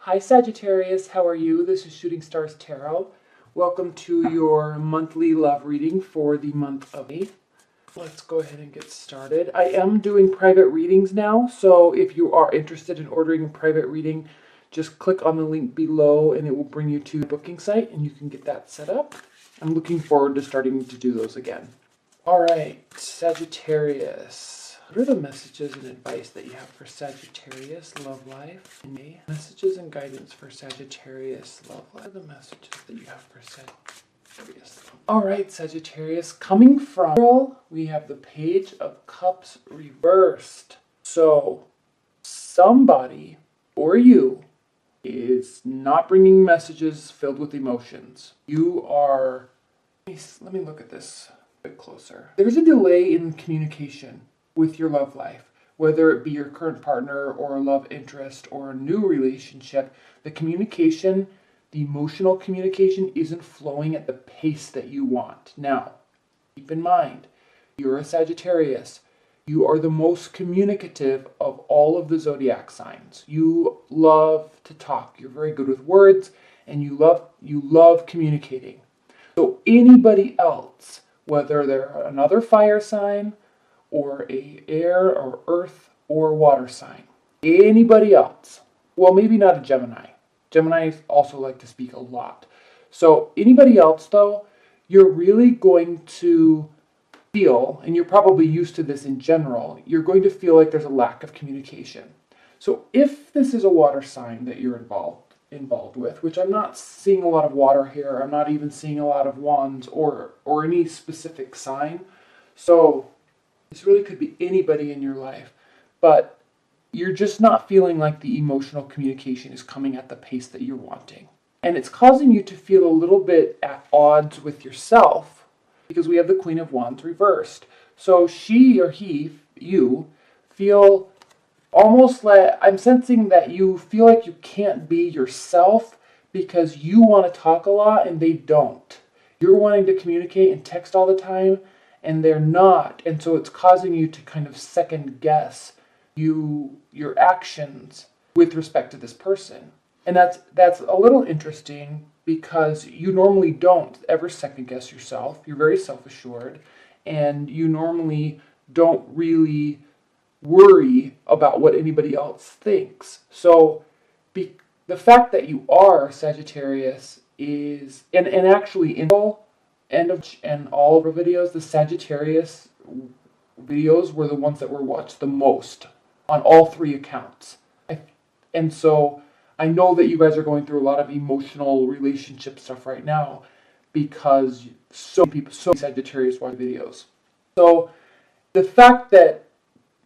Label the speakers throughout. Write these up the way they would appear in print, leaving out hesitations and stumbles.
Speaker 1: Hi Sagittarius, how are you? This is Shooting Stars Tarot. Welcome to your monthly love reading for the month of May. Let's go ahead and get started. I am doing private readings now, so if you are interested in ordering a private reading, just click on the link below and it will bring you to the booking site and you can get that set up. I'm looking forward to starting to do those again. All right, Sagittarius. What are the messages and advice that you have for Sagittarius love life in May? Messages and guidance for Sagittarius love life. What are the messages that you have for Sagittarius? All right, Sagittarius. Coming from, we have the Page of Cups reversed. So, somebody or you is not bringing messages filled with emotions. You are. Let me look at this a bit closer. There's a delay in communication with your love life, whether it be your current partner or a love interest or a new relationship. The communication, the emotional communication isn't flowing at the pace that you want. Now, keep in mind, you're a Sagittarius. You are the most communicative of all of the zodiac signs. You love to talk. You're very good with words and you love communicating. So anybody else, whether they're another fire sign, or a air or earth or water sign. Anybody else, well, maybe not a Gemini. Geminis also like to speak a lot. So anybody else though, you're really going to feel, and you're probably used to this in general, you're going to feel like there's a lack of communication. So if this is a water sign that you're involved with, which I'm not seeing a lot of water here, I'm not even seeing a lot of wands or any specific sign. So this really could be anybody in your life, but you're just not feeling like the emotional communication is coming at the pace that you're wanting. And it's causing you to feel a little bit at odds with yourself because we have the Queen of Wands reversed. So she or he, you, feel almost like, I'm sensing that you feel like you can't be yourself because you want to talk a lot and they don't. You're wanting to communicate and text all the time, and they're not, and so it's causing you to kind of second guess your actions with respect to this person. And that's a little interesting because you normally don't ever second guess yourself. You're very self-assured, and you normally don't really worry about what anybody else thinks. So the fact that you are Sagittarius is, and actually in all of our videos, the Sagittarius videos were the ones that were watched the most on all three accounts. And so I know that you guys are going through a lot of emotional relationship stuff right now because so many Sagittarius watch videos. So the fact that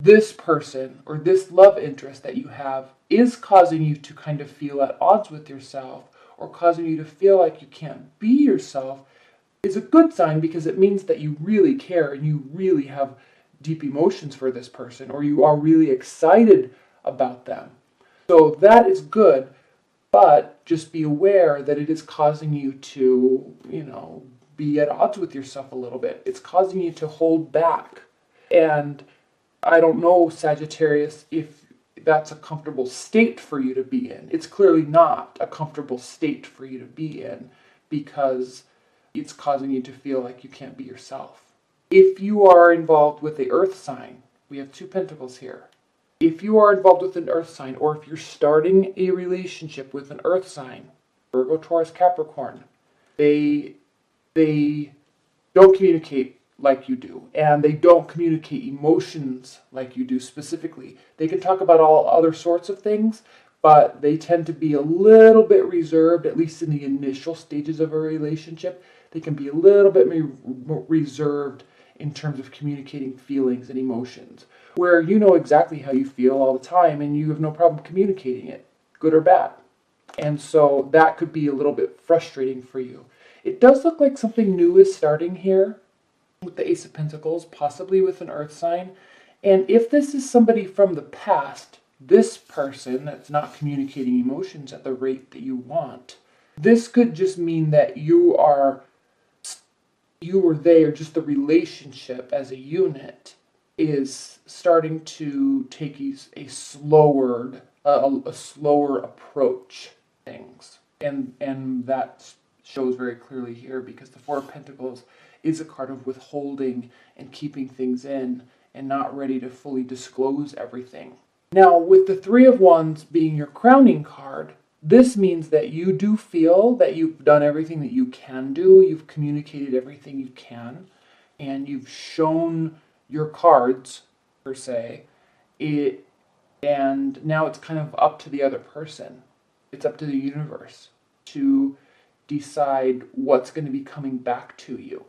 Speaker 1: this person or this love interest that you have is causing you to kind of feel at odds with yourself or causing you to feel like you can't be yourself is a good sign because it means that you really care and you really have deep emotions for this person or you are really excited about them. So that is good, but just be aware that it is causing you to, be at odds with yourself a little bit. It's causing you to hold back. And I don't know, Sagittarius, if that's a comfortable state for you to be in. It's clearly not a comfortable state for you to be in because it's causing you to feel like you can't be yourself. If you are involved with the earth sign, we have two pentacles here. If you are involved with an earth sign, or if you're starting a relationship with an earth sign, Virgo, Taurus, Capricorn, they don't communicate like you do, and they don't communicate emotions like you do specifically. They can talk about all other sorts of things, but they tend to be a little bit reserved, at least in the initial stages of a relationship. They can be a little bit reserved in terms of communicating feelings and emotions, where you know exactly how you feel all the time and you have no problem communicating it, good or bad. And so that could be a little bit frustrating for you. It does look like something new is starting here with the Ace of Pentacles, possibly with an earth sign. And if this is somebody from the past, this person that's not communicating emotions at the rate that you want, this could just mean that you or they, or just the relationship as a unit, is starting to take a slower a slower approach to things. And that shows very clearly here because the Four of Pentacles is a card of withholding and keeping things in and not ready to fully disclose everything. Now, with the Three of Wands being your crowning card, this means that you do feel that you've done everything that you can do, you've communicated everything you can, and you've shown your cards, per se, and now it's kind of up to the other person. It's up to the universe to decide what's going to be coming back to you.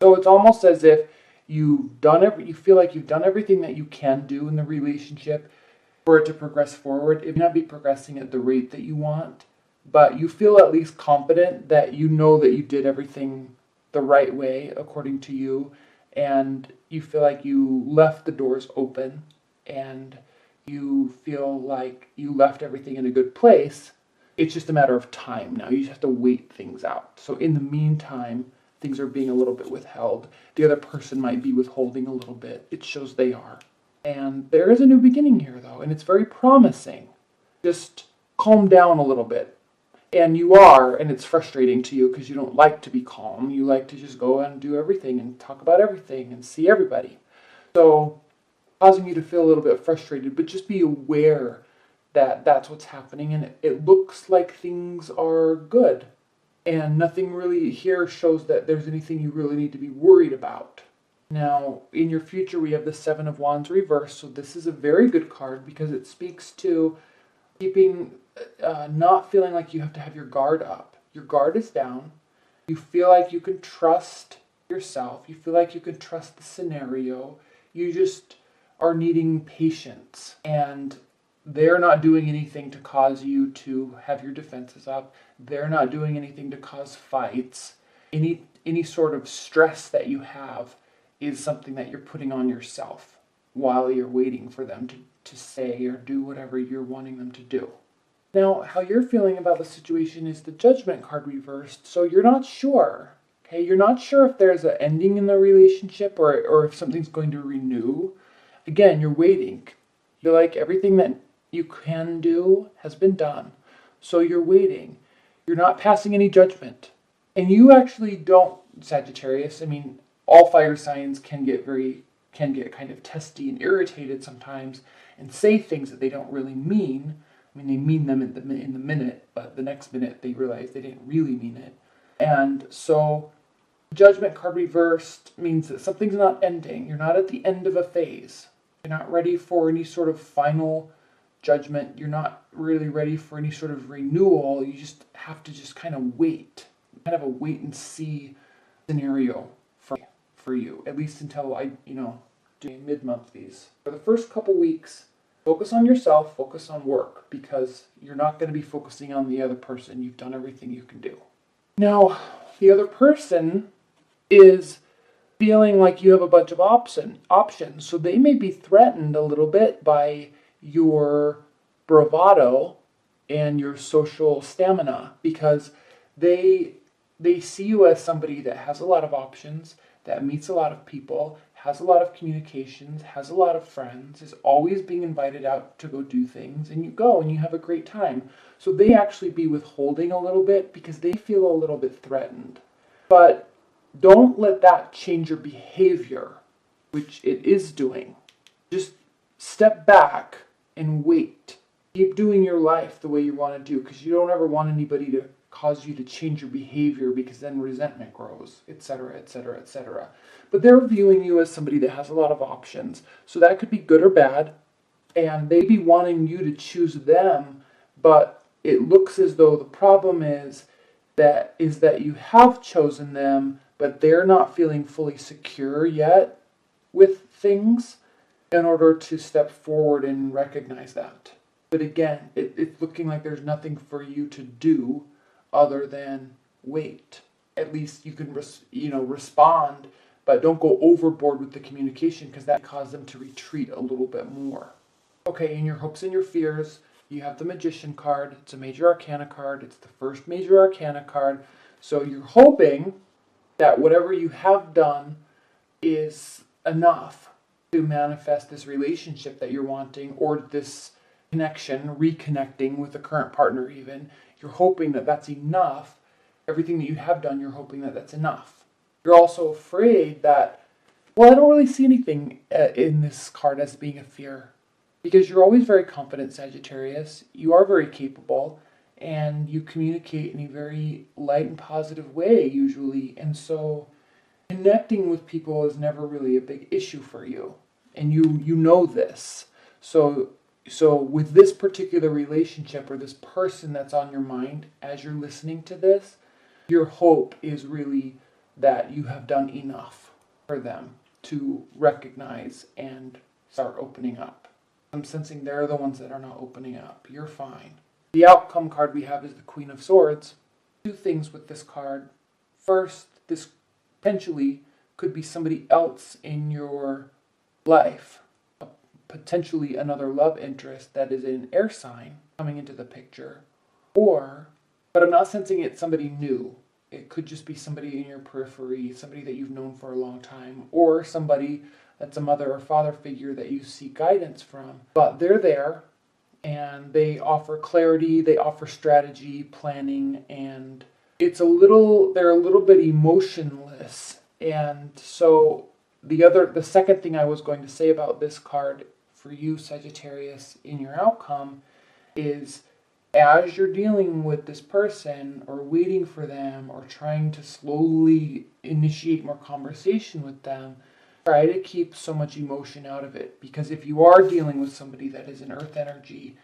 Speaker 1: So it's almost as if you feel like you've done everything that you can do in the relationship for it to progress forward. It may not be progressing at the rate that you want, but you feel at least confident that you know that you did everything the right way according to you, and you feel like you left the doors open, and you feel like you left everything in a good place. It's just a matter of time now. You just have to wait things out. So in the meantime, things are being a little bit withheld. The other person might be withholding a little bit. It shows they are. And there is a new beginning here, though, and it's very promising. Just calm down a little bit. And you are, and it's frustrating to you because you don't like to be calm. You like to just go and do everything and talk about everything and see everybody. So, causing you to feel a little bit frustrated, but just be aware that that's what's happening, and it looks like things are good. And nothing really here shows that there's anything you really need to be worried about. Now, in your future, we have the Seven of Wands reversed, so this is a very good card because it speaks to keeping, not feeling like you have to have your guard up. Your guard is down. You feel like you can trust yourself. You feel like you can trust the scenario. You just are needing patience, and they're not doing anything to cause you to have your defenses up. They're not doing anything to cause fights. Any sort of stress that you have is something that you're putting on yourself while you're waiting for them to say or do whatever you're wanting them to do. Now, how you're feeling about the situation is the Judgment card reversed, so you're not sure. Okay, you're not sure if there's an ending in the relationship or if something's going to renew. Again, you're waiting. You're like everything that you can do has been done. So you're waiting. You're not passing any judgment. And you actually don't, Sagittarius, I mean, all fire signs can get kind of testy and irritated sometimes and say things that they don't really mean. I mean, they mean them in the minute, but the next minute they realize they didn't really mean it. And so Judgment card reversed means that something's not ending. You're not at the end of a phase. You're not ready for any sort of final judgment. You're not really ready for any sort of renewal. You just have to just kind of wait. Kind of a wait and see scenario for you, at least until I, do mid-monthlies. For the first couple weeks, focus on yourself, focus on work, because you're not going to be focusing on the other person. You've done everything you can do. Now, the other person is feeling like you have a bunch of options, so they may be threatened a little bit by your bravado and your social stamina, because they see you as somebody that has a lot of options, that meets a lot of people, has a lot of communications, has a lot of friends, is always being invited out to go do things, and you go and you have a great time. So they actually be withholding a little bit because they feel a little bit threatened. But don't let that change your behavior, which it is doing. Just step back and wait. Keep doing your life the way you want to do, because you don't ever want anybody to cause you to change your behavior, because then resentment grows, etc., etc., etc. But they're viewing you as somebody that has a lot of options. So that could be good or bad, and they be wanting you to choose them, but it looks as though the problem is that you have chosen them, but they're not feeling fully secure yet with things in order to step forward and recognize that. But again, it's looking like there's nothing for you to do other than wait. At least you can respond, but don't go overboard with the communication, because that caused them to retreat a little bit more. Okay, in your hopes and your fears, you have the Magician card. It's a major arcana card. It's the first major arcana card. So you're hoping that whatever you have done is enough to manifest this relationship that you're wanting, or this connection, reconnecting with the current partner even. You're hoping that that's enough. Everything that you have done, you're hoping that that's enough. You're also afraid that, well, I don't really see anything in this card as being a fear. Because you're always very confident, Sagittarius. You are very capable, and you communicate in a very light and positive way, usually. And so connecting with people is never really a big issue for you. And you know this. So with this particular relationship or this person that's on your mind as you're listening to this, your hope is really that you have done enough for them to recognize and start opening up. I'm sensing they're the ones that are not opening up. You're fine. The outcome card we have is the Queen of Swords. Two things with this card. First, this potentially could be somebody else in your life. Potentially another love interest that is an air sign coming into the picture. But I'm not sensing it's somebody new. It could just be somebody in your periphery, somebody that you've known for a long time, or somebody that's a mother or father figure that you seek guidance from. But they're there, and they offer clarity, they offer strategy, planning, and they're a little bit emotionless. And so the second thing I was going to say about this card for you, Sagittarius, in your outcome is, as you're dealing with this person or waiting for them or trying to slowly initiate more conversation with them, try to keep so much emotion out of it. Because if you are dealing with somebody that is an earth energy,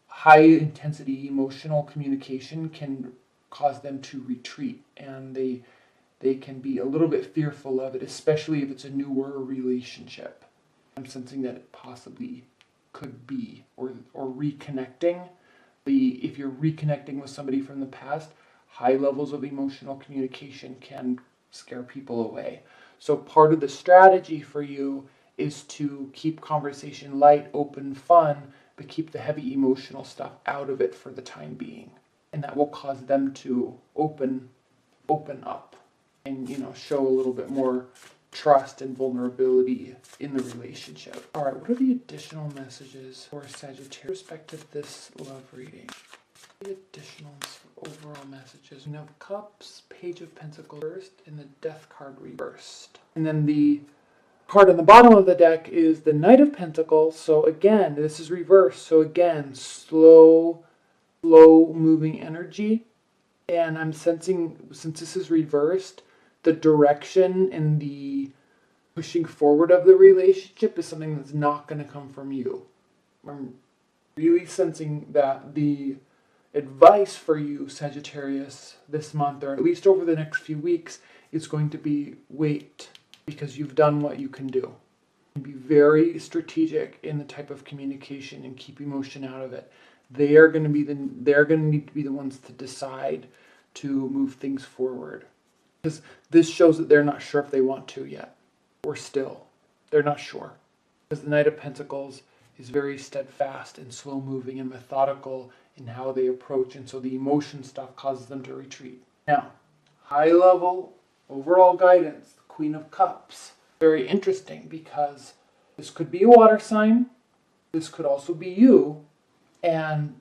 Speaker 1: high intensity emotional communication can cause them to retreat, and they can be a little bit fearful of it, especially if it's a newer relationship. I'm sensing that it possibly could be, or reconnecting. If you're reconnecting with somebody from the past, high levels of emotional communication can scare people away. So part of the strategy for you is to keep conversation light, open, fun, but keep the heavy emotional stuff out of it for the time being. And that will cause them to open up and, show a little bit more trust and vulnerability in the relationship. All right, what are the additional messages for Sagittarius with respect to this love reading? The additional overall messages. We have Cups, Page of Pentacles first, and the Death card reversed. And then the card on the bottom of the deck is the Knight of Pentacles. So again, this is reversed. So again, slow moving energy. And I'm sensing, since this is reversed, the direction and the pushing forward of the relationship is something that's not going to come from you. I'm really sensing that the advice for you, Sagittarius, this month, or at least over the next few weeks, is going to be wait, because you've done what you can do. Be very strategic in the type of communication and keep emotion out of it. They're going to need to be the ones to decide to move things forward. Because this shows that they're not sure if they want to yet. Or still, they're not sure. Because the Knight of Pentacles is very steadfast and slow moving and methodical in how they approach. And so the emotion stuff causes them to retreat. Now, high level overall guidance, the Queen of Cups. Very interesting, because this could be a water sign. This could also be you. And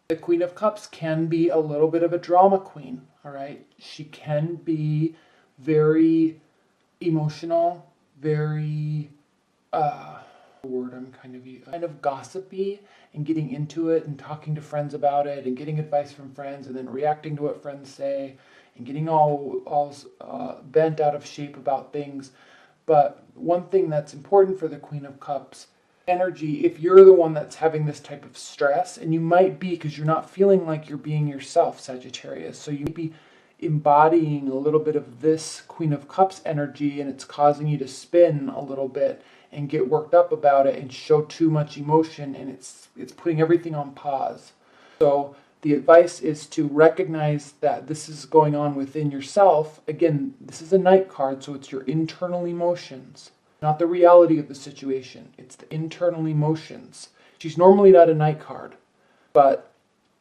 Speaker 1: the Queen of Cups can be a little bit of a drama queen. All right, she can be very emotional, very kind of gossipy, and getting into it and talking to friends about it and getting advice from friends and then reacting to what friends say and getting all bent out of shape about things. But one thing that's important for the Queen of Cups energy, if you're the one that's having this type of stress, and you might be because you're not feeling like you're being yourself, Sagittarius, so you might be embodying a little bit of this Queen of Cups energy, and it's causing you to spin a little bit and get worked up about it and show too much emotion, and it's putting everything on pause. So the advice is to recognize that this is going on within yourself. Again, this is a Knight card, so it's your internal emotions. Not the reality of the situation. It's the internal emotions. She's normally not a Knight card, but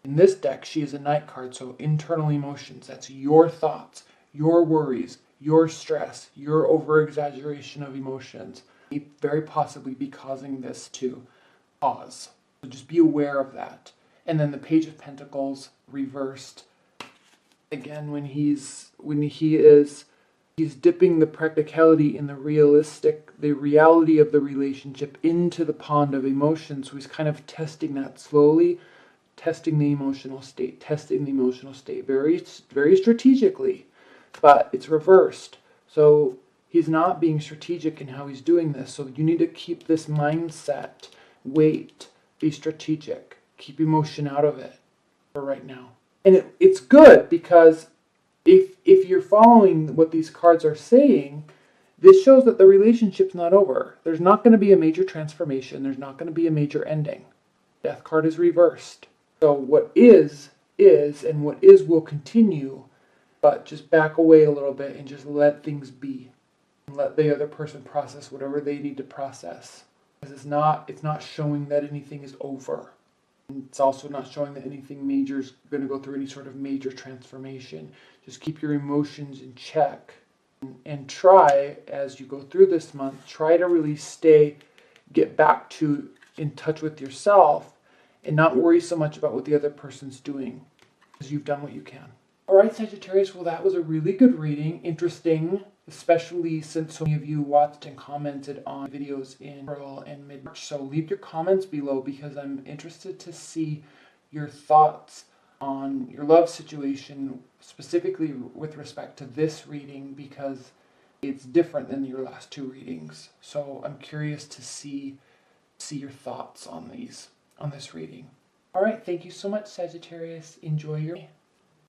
Speaker 1: in this deck, she is a Knight card, so internal emotions. That's your thoughts, your worries, your stress, your over-exaggeration of emotions. May very possibly be causing this to pause. So just be aware of that. And then the Page of Pentacles reversed. Again, when he's dipping the practicality in the reality of the relationship into the pond of emotion. So he's kind of testing that slowly, testing the emotional state, very, very strategically, but it's reversed. So he's not being strategic in how he's doing this. So you need to keep this mindset, wait, be strategic, keep emotion out of it for right now. And it's good because if you're following what these cards are saying, this shows that the relationship's not over. There's not going to be a major transformation. There's not going to be a major ending. Death card is reversed. So what is, and what is will continue, but just back away a little bit and just let things be. And let the other person process whatever they need to process. Because it's not showing that anything is over. It's also not showing that anything major is going to go through any sort of major transformation. Just keep your emotions in check. And try, as you go through this month, try to really get back to in touch with yourself and not worry so much about what the other person's doing, because you've done what you can. All right, Sagittarius, well, that was a really good reading. Interesting, especially since so many of you watched and commented on videos in April and mid-March. So leave your comments below because I'm interested to see your thoughts on your love situation, specifically with respect to this reading, because it's different than your last two readings. So I'm curious to see your thoughts on this reading. All right, thank you so much, Sagittarius. Enjoy your day.